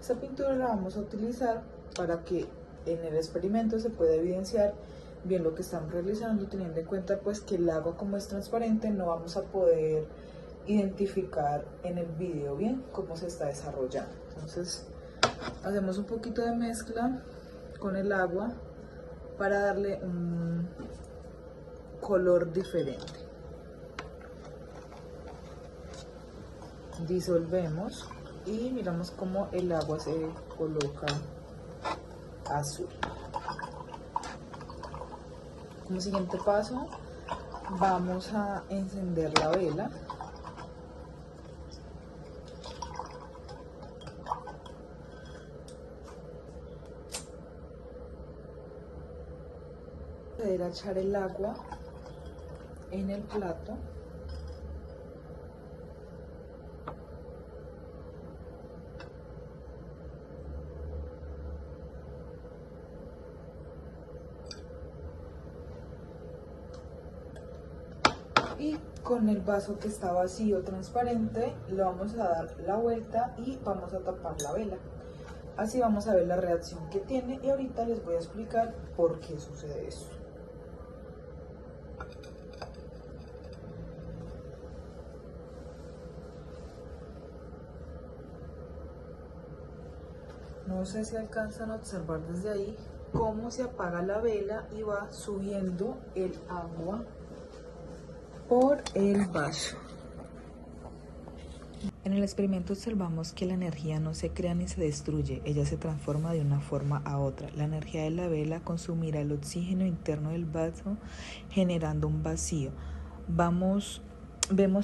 Esta pintura la vamos a utilizar para que en el experimento se pueda evidenciar bien lo que estamos realizando, teniendo en cuenta pues que el agua, como es transparente, no vamos a poder identificar en el video bien cómo se está desarrollando. Entonces hacemos un poquito de mezcla con el agua para darle un color diferente. Disolvemos y miramos cómo el agua se coloca azul. Como siguiente paso, vamos a encender la vela. A echar el agua en el plato. Y con el vaso que está vacío, transparente, le vamos a dar la vuelta y vamos a tapar la vela. Así vamos a ver la reacción que tiene y ahorita les voy a explicar por qué sucede eso. No sé si alcanzan a observar desde ahí cómo se apaga la vela y va subiendo el agua por el vaso. En el experimento observamos que la energía no se crea ni se destruye, ella se transforma de una forma a otra. La energía de la vela consumirá el oxígeno interno del vaso, generando un vacío. Vemos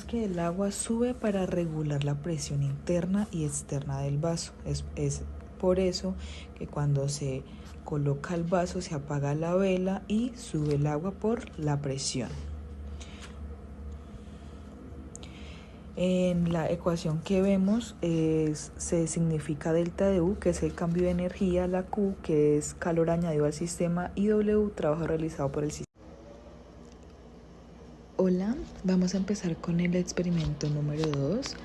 que el agua sube para regular la presión interna y externa del vaso. Es por eso que cuando se coloca el vaso se apaga la vela y sube el agua por la presión. En la ecuación que vemos se significa delta de U, que es el cambio de energía, la Q, que es calor añadido al sistema, y W, trabajo realizado por el sistema. Hola, vamos a empezar con el experimento número 2.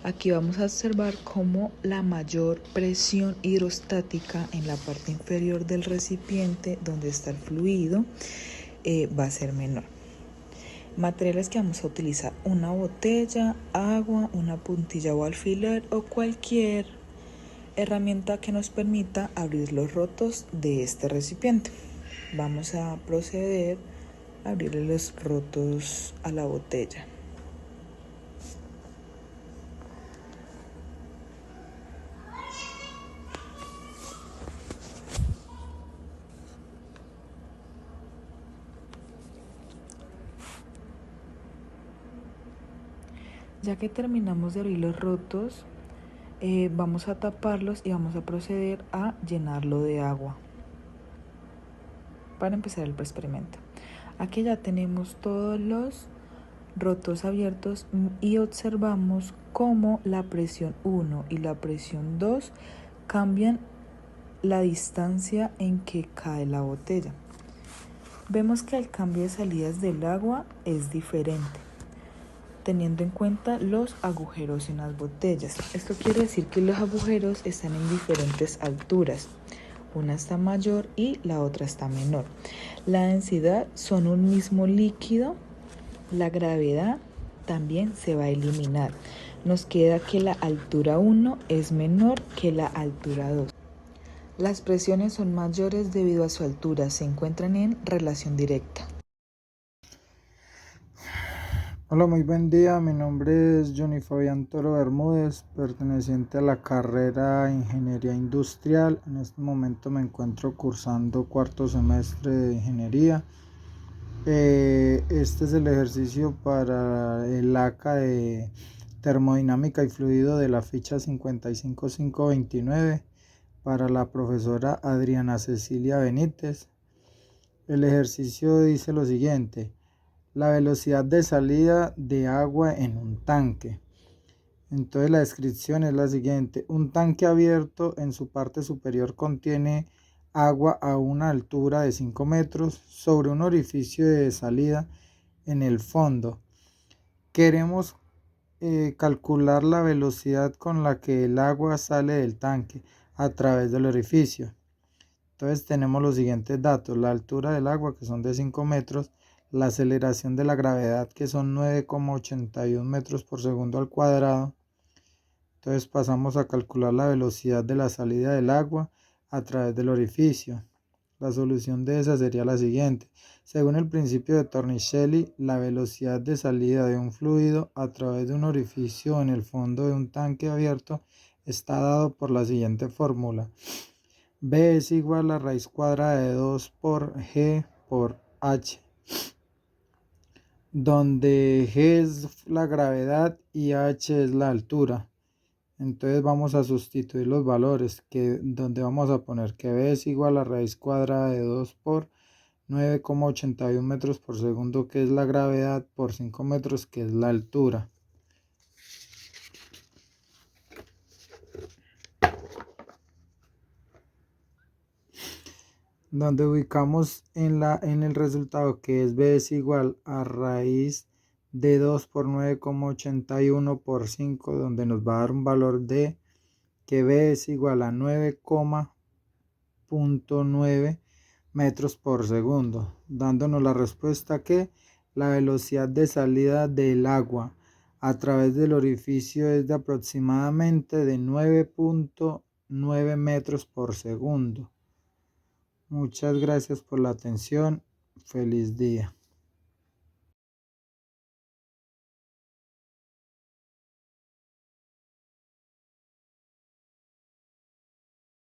Aquí vamos a observar cómo la mayor presión hidrostática en la parte inferior del recipiente donde está el fluido va a ser menor. Materiales que vamos a utilizar: una botella, agua, una puntilla o alfiler o cualquier herramienta que nos permita abrir los rotos de este recipiente. Vamos a proceder a abrirle los rotos a la botella. Ya que terminamos de abrir los rotos, vamos a taparlos y vamos a proceder a llenarlo de agua para empezar el experimento. Aquí ya tenemos todos los rotos abiertos y observamos cómo la presión 1 y la presión 2 cambian la distancia en que cae la botella. Vemos que el cambio de salidas del agua es diferente, teniendo en cuenta los agujeros en las botellas. Esto quiere decir que los agujeros están en diferentes alturas. Una está mayor y la otra está menor. La densidad son un mismo líquido. La gravedad también se va a eliminar. Nos queda que la altura 1 es menor que la altura 2. Las presiones son mayores debido a su altura. Se encuentran en relación directa. Hola, muy buen día. Mi nombre es Johnny Fabián Toro Bermúdez, perteneciente a la carrera Ingeniería Industrial. En este momento me encuentro cursando cuarto semestre de Ingeniería. Este es el ejercicio para el ACA de Termodinámica y Fluido de la ficha 55529 para la profesora Adriana Cecilia Benítez. El ejercicio dice lo siguiente: la velocidad de salida de agua en un tanque. Entonces la descripción es la siguiente: un tanque abierto en su parte superior contiene agua a una altura de 5 metros sobre un orificio de salida en el fondo. Queremos calcular la velocidad con la que el agua sale del tanque a través del orificio. Entonces tenemos los siguientes datos: la altura del agua, que son de 5 metros, la aceleración de la gravedad, que son 9,81 metros por segundo al cuadrado. Entonces pasamos a calcular la velocidad de la salida del agua a través del orificio. La solución de esa sería la siguiente: según el principio de Torricelli, la velocidad de salida de un fluido a través de un orificio en el fondo de un tanque abierto está dado por la siguiente fórmula: B es igual a raíz cuadrada de 2 por G por H, donde G es la gravedad y H es la altura. Entonces vamos a sustituir los valores, donde vamos a poner que B es igual a raíz cuadrada de 2 por 9,81 metros por segundo, que es la gravedad, por 5 metros, que es la altura. Donde ubicamos en el resultado que es B es igual a raíz de 2 por 9,81 por 5, donde nos va a dar un valor de que B es igual a 9,9 metros por segundo, dándonos la respuesta que la velocidad de salida del agua a través del orificio es de aproximadamente de 9,9 metros por segundo. Muchas gracias por la atención. Feliz día.